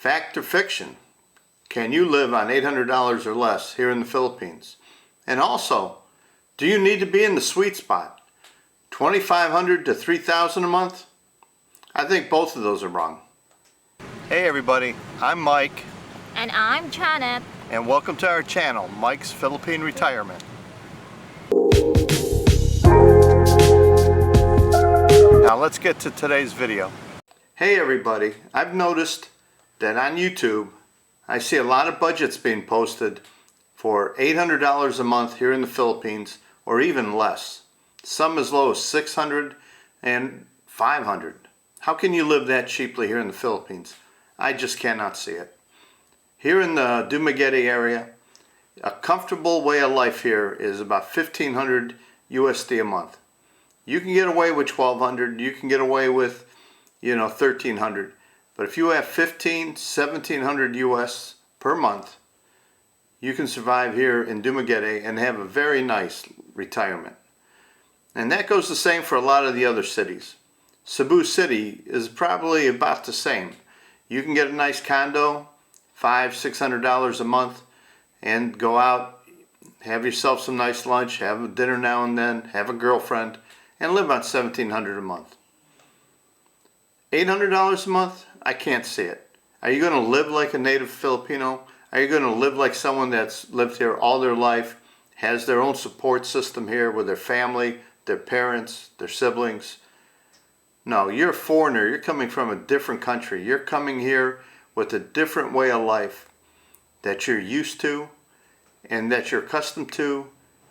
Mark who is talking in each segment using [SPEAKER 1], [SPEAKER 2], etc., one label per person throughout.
[SPEAKER 1] Fact or fiction? Can you live on $800 or less here in the Philippines? And also, do you need to be in the sweet spot? $2,500 to $3,000 a month? I think both of those are wrong. Hey everybody, I'm Mike.
[SPEAKER 2] And I'm Janet.
[SPEAKER 1] And welcome to our channel, Mike's Philippine Retirement. Now let's get to today's video. Hey everybody, I've noticed that on YouTube I see a lot of budgets being posted for $800 a month here in the Philippines, or even less. Some as low as $600 and $500. How can you live that cheaply here in the Philippines? I just cannot see it. Here in the Dumaguete area, a comfortable way of life here is about 1,500 USD a month. You can get away with 1,200, you can get away with, 1,300. But if you have 1,700 US per month, you can survive here in Dumaguete and have a very nice retirement. And that goes the same for a lot of the other cities. Cebu City is probably about the same. You can get a nice condo, $500–600 a month, and go out, have yourself some nice lunch, have a dinner now and then, have a girlfriend, and live on $1,700 a month. $800 a month? I can't see it. Are you going to live like a native Filipino? Are you going to live like someone that's lived here all their life, has their own support system here with their family, their parents, their siblings? No, you're a foreigner. You're coming from a different country. You're coming here with a different way of life that you're used to and that you're accustomed to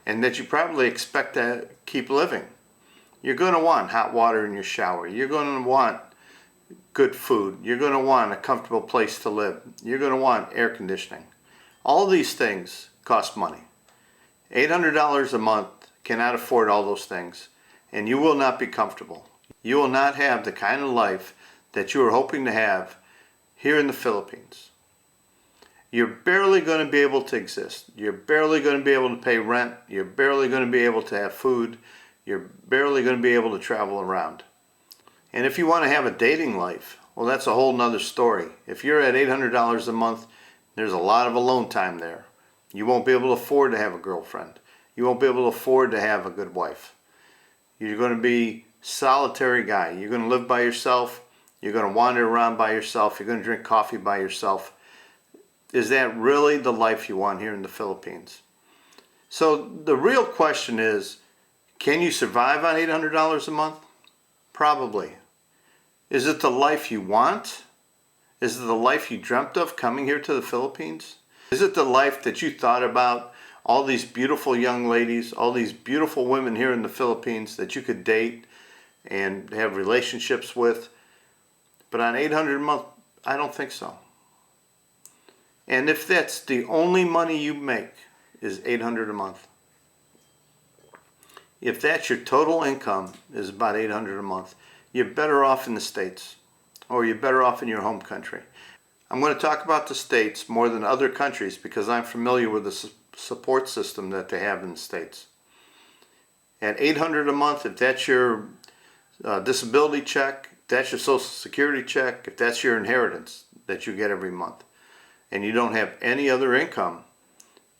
[SPEAKER 1] and that you probably expect to keep living. You're going to want hot water in your shower. You're going to want good food. You're going to want a comfortable place to live. You're going to want air conditioning. All these things cost money. $800 a month cannot afford all those things, and you will not be comfortable. You will not have the kind of life that you are hoping to have here in the Philippines. You're barely going to be able to exist. You're barely going to be able to pay rent. You're barely going to be able to have food. You're barely going to be able to travel around. And if you want to have a dating life, well, that's a whole nother story. If you're at $800 a month, there's a lot of alone time there. You won't be able to afford to have a girlfriend. You won't be able to afford to have a good wife. You're going to be a solitary guy. You're going to live by yourself. You're going to wander around by yourself. You're going to drink coffee by yourself. Is that really the life you want here in the Philippines? So the real question is, can you survive on $800 a month? Probably. Is it the life you want? Is it the life you dreamt of coming here to the Philippines? Is it the life that you thought about? All these beautiful young ladies, all these beautiful women here in the Philippines that you could date and have relationships with. But on $800 a month, I don't think so. And if that's the only money you make is $800 a month, if that's your total income is about $800 a month, you're better off in the States, or you're better off in your home country. I'm going to talk about the States more than other countries because I'm familiar with the support system that they have in the States. At $800 a month, if that's your disability check, if that's your Social Security check, if that's your inheritance that you get every month, and you don't have any other income,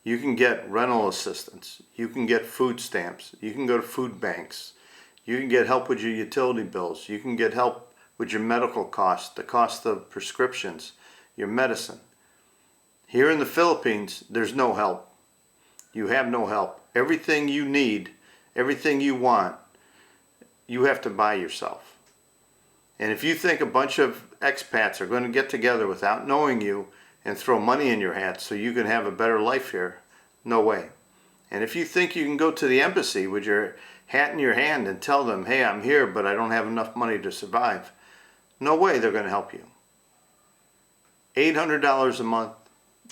[SPEAKER 1] you can get rental assistance, you can get food stamps, you can go to food banks, you can get help with your utility bills, you can get help with your medical costs, the cost of prescriptions, your medicine. Here in the Philippines, there's no help. You have no help. Everything you need, everything you want, you have to buy yourself. And if you think a bunch of expats are going to get together without knowing you and throw money in your hat so you can have a better life here, no way. And if you think you can go to the embassy with your hat in your hand and tell them, hey, I'm here, but I don't have enough money to survive, no way they're going to help you. $800 a month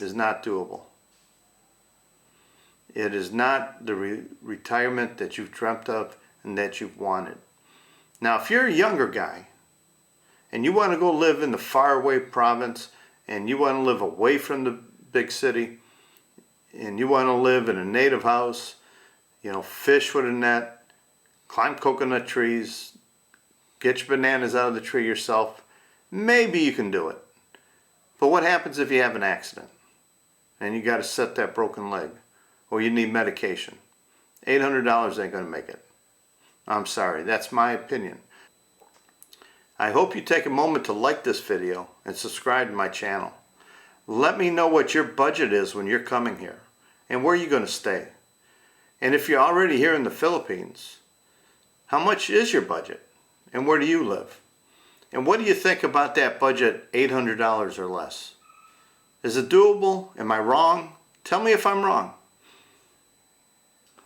[SPEAKER 1] is not doable. It is not the retirement that you've dreamt of and that you've wanted. Now, if you're a younger guy and you want to go live in the faraway province and you want to live away from the big city and you want to live in a native house, fish with a net, climb coconut trees, get your bananas out of the tree yourself, maybe you can do it. But But what happens if you have an accident and you got to set that broken leg, or you need medication? $800 ain't going to make it. I'm sorry, that's my opinion. I hope you take a moment to like this video and subscribe to my channel. Let me know what your budget is when you're coming here and where you're going to stay. And if you're already here in the Philippines, how much is your budget and where do you live? And what do you think about that budget, $800 or less? Is it doable? Am I wrong? Tell me if I'm wrong.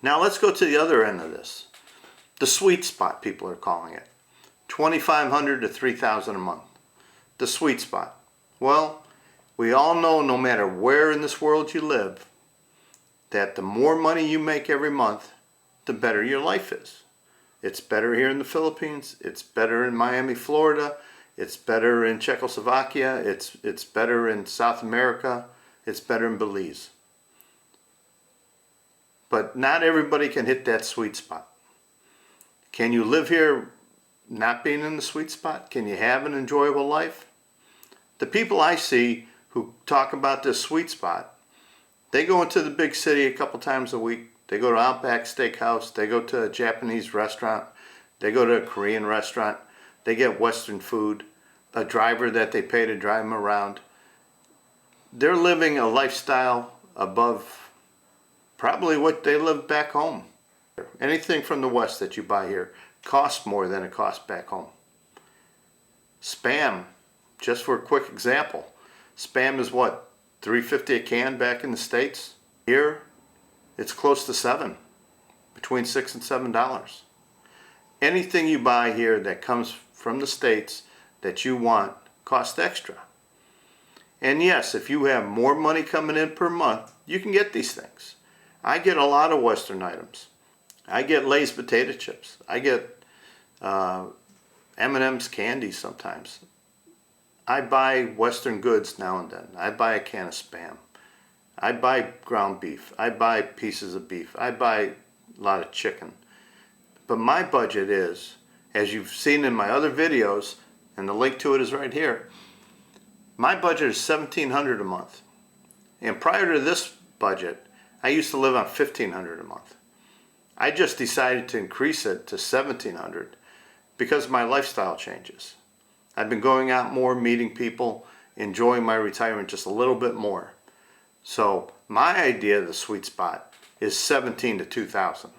[SPEAKER 1] Now let's go to the other end of this. The sweet spot, people are calling it. $2,500 to $3,000 a month. The sweet spot. Well, we all know no matter where in this world you live, that the more money you make every month, the better your life is. It's better here in the Philippines. It's better in Miami, Florida. It's better in Czechoslovakia. It's better in South America. It's better in Belize. But not everybody can hit that sweet spot. Can you live here not being in the sweet spot? Can you have an enjoyable life? The people I see who talk about this sweet spot, they go into the big city a couple times a week. They go to Outback Steakhouse. They go to a Japanese restaurant. They go to a Korean restaurant. They get Western food, a driver that they pay to drive them around. They're living a lifestyle above probably what they live back home. Anything from the West that you buy here costs more than it costs back home. Spam, just for a quick example, spam is what, $3.50 a can back in the States? Here, it's close to $7, between $6 and $7. Anything you buy here that comes from the States that you want costs extra. And yes, if you have more money coming in per month, you can get these things. I get a lot of Western items. I get Lay's potato chips. I get M&M's candy sometimes. I buy Western goods now and then. I buy a can of Spam. I buy ground beef. I buy pieces of beef. I buy a lot of chicken. But my budget is, as you've seen in my other videos, and the link to it is right here, my budget is $1,700 a month. And prior to this budget, I used to live on $1,500 a month. I just decided to increase it to $1,700 because of my lifestyle changes. I've been going out more, meeting people, enjoying my retirement just a little bit more. So my idea of the sweet spot is $1,700 to $2,000.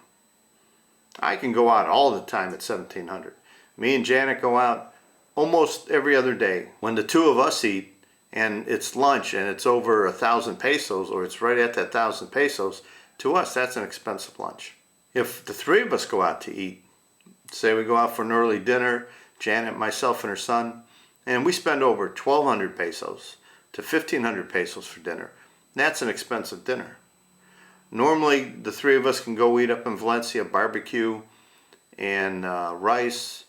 [SPEAKER 1] I can go out all the time at $1,700. Me and Janet go out almost every other day. When the two of us eat and it's lunch and it's over 1,000 pesos, or it's right at that 1,000 pesos, to us that's an expensive lunch. If the three of us go out to eat, say we go out for an early dinner, Janet, myself, and her son, and we spend over 1,200 pesos to 1,500 pesos for dinner, that's an expensive dinner. Normally, the three of us can go eat up in Valencia, barbecue and rice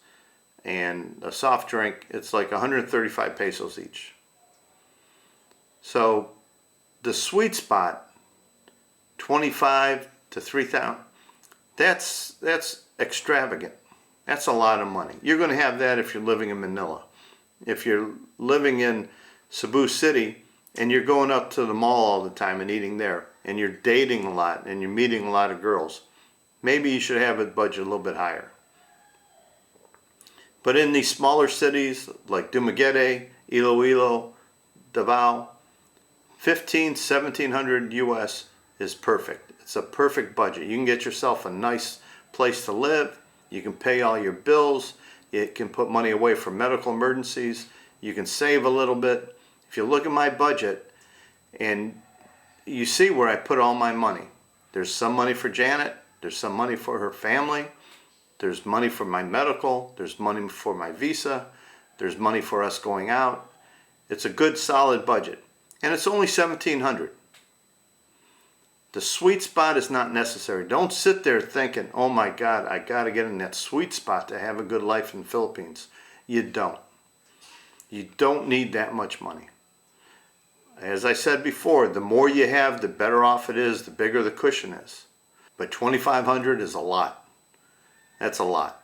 [SPEAKER 1] and a soft drink. It's like 135 pesos each. So the sweet spot, 25 to 3,000, that's extravagant. That's a lot of money. You're going to have that if you're living in Manila. If you're living in Cebu City and you're going up to the mall all the time and eating there, and you're dating a lot and you're meeting a lot of girls, maybe you should have a budget a little bit higher. But in these smaller cities like Dumaguete, Iloilo, Davao, $1,500–1,700 US is perfect. It's a perfect budget. You can get yourself a nice place to live. You can pay all your bills. You can put money away for medical emergencies. You can save a little bit. If you look at my budget and you see where I put all my money, there's some money for Janet. There's some money for her family. There's money for my medical. There's money for my visa. There's money for us going out. It's a good solid budget. And it's only $1,700. The sweet spot is not necessary. Don't sit there thinking, oh my God, I got to get in that sweet spot to have a good life in the Philippines. You don't. You don't need that much money. As I said before, the more you have, the better off it is, the bigger the cushion is. But $2,500 is a lot. That's a lot.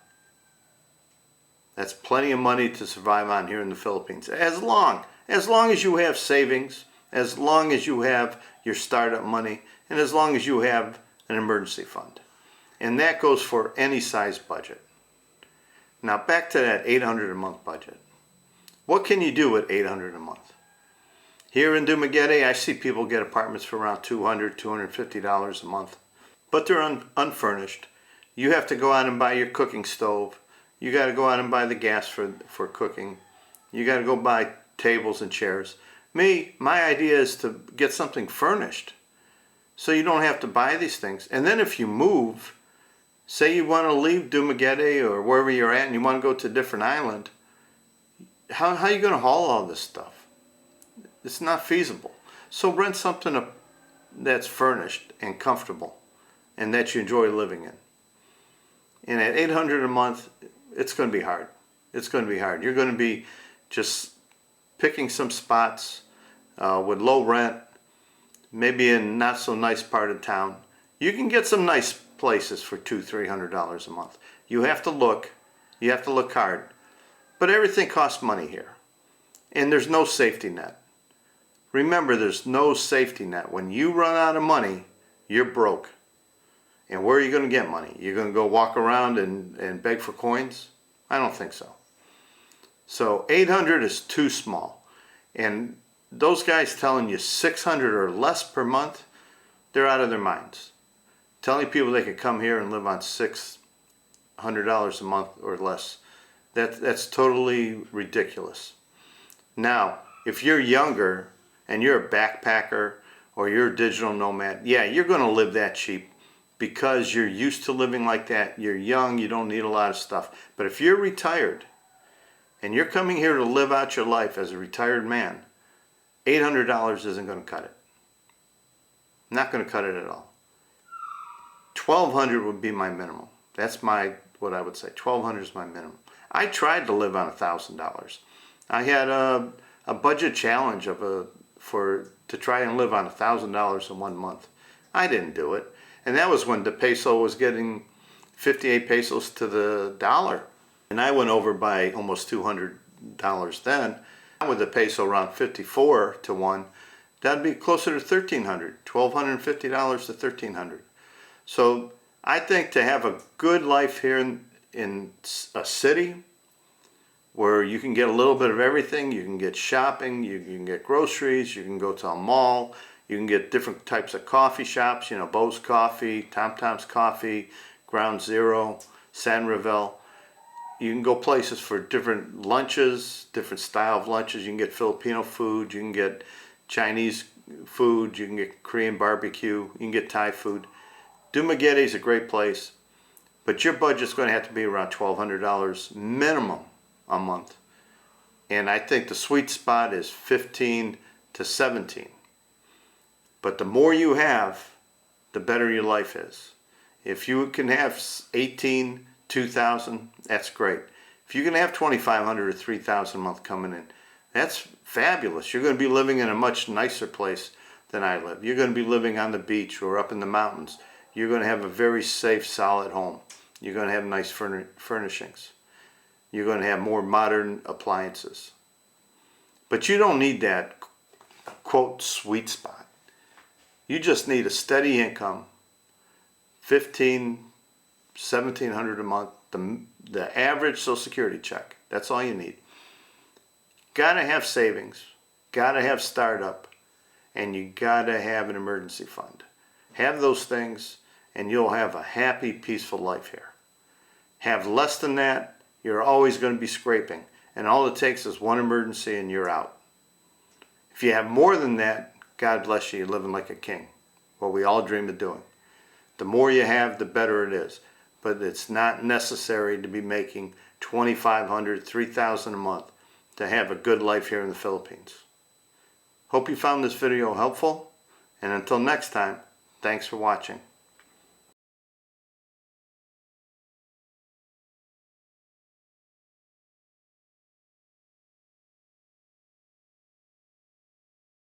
[SPEAKER 1] That's plenty of money to survive on here in the Philippines. As long as long as you have savings, as long as you have your startup money, and as long as you have an emergency fund. And that goes for any size budget. Now back to that $800 a month budget. What can you do with $800 a month? Here in Dumaguete, I see people get apartments for around $200, $250 a month, but they're unfurnished. You have to go out and buy your cooking stove. You got to go out and buy the gas for cooking. You got to go buy tables and chairs. My idea is to get something furnished so you don't have to buy these things. And then if you move, say you want to leave Dumaguete or wherever you're at and you want to go to a different island, how are you going to haul all this stuff? It's not feasible. So rent something that's furnished and comfortable and that you enjoy living in. And at $800 a month, it's going to be hard. It's going to be hard. You're going to be just picking some spots with low rent, maybe in not so nice part of town. You can get some nice places for $200-300 a month. You have to look hard. But everything costs money here. And there's no safety net. Remember, there's no safety net. When you run out of money, you're broke. And where are you going to get money? You're going to go walk around and beg for coins? I don't think so. So 800 is too small. And those guys telling you 600 or less per month, they're out of their minds. Telling people they could come here and live on $600 a month or less, that's totally ridiculous. Now, if you're younger and you're a backpacker or you're a digital nomad, yeah, you're going to live that cheap because you're used to living like that. You're young, you don't need a lot of stuff. But if you're retired and you're coming here to live out your life as a retired man, $800 isn't going to cut it. Not going to cut it at all. $1,200 would be my minimum. That's what I would say. $1,200 is my minimum. I tried to live on $1,000. I had a budget challenge to try and live on $1,000 in 1 month. I didn't do it. And that was when the peso was getting 58 pesos to the dollar. And I went over by almost $200 then. With the peso around 54 to 1, that'd be closer to $1,300, $1,250 to $1,300. So I think to have a good life here in a city where you can get a little bit of everything, you can get shopping, you can get groceries, you can go to a mall, you can get different types of coffee shops, Bo's Coffee, Tom Tom's Coffee, Ground Zero, San Ravel. You can go places for different lunches, different style of lunches. You can get Filipino food, you can get Chinese food, you can get Korean barbecue, you can get Thai food. Dumaguete is a great place, but your budget's going to have to be around $1,200 minimum a month. And I think the sweet spot is 15 to 17. But the more you have, the better your life is. If you can have 18, 2,000, that's great. If you can have 2,500 or 3,000 a month coming in, that's fabulous. You're going to be living in a much nicer place than I live. You're going to be living on the beach or up in the mountains. You're going to have a very safe, solid home. You're going to have nice furnishings. You're going to have more modern appliances. But you don't need that, quote, sweet spot. You just need a steady income, $1,700 a month, the average Social Security check. That's all you need. Gotta have savings, gotta have startup, and you gotta have an emergency fund. Have those things, and you'll have a happy, peaceful life here. Have less than that, you're always going to be scraping, and all it takes is one emergency and you're out. If you have more than that, God bless you, you're living like a king. What we all dream of doing. The more you have, the better it is. But it's not necessary to be making $2,500, $3,000 a month to have a good life here in the Philippines. Hope you found this video helpful, and until next time, thanks for watching.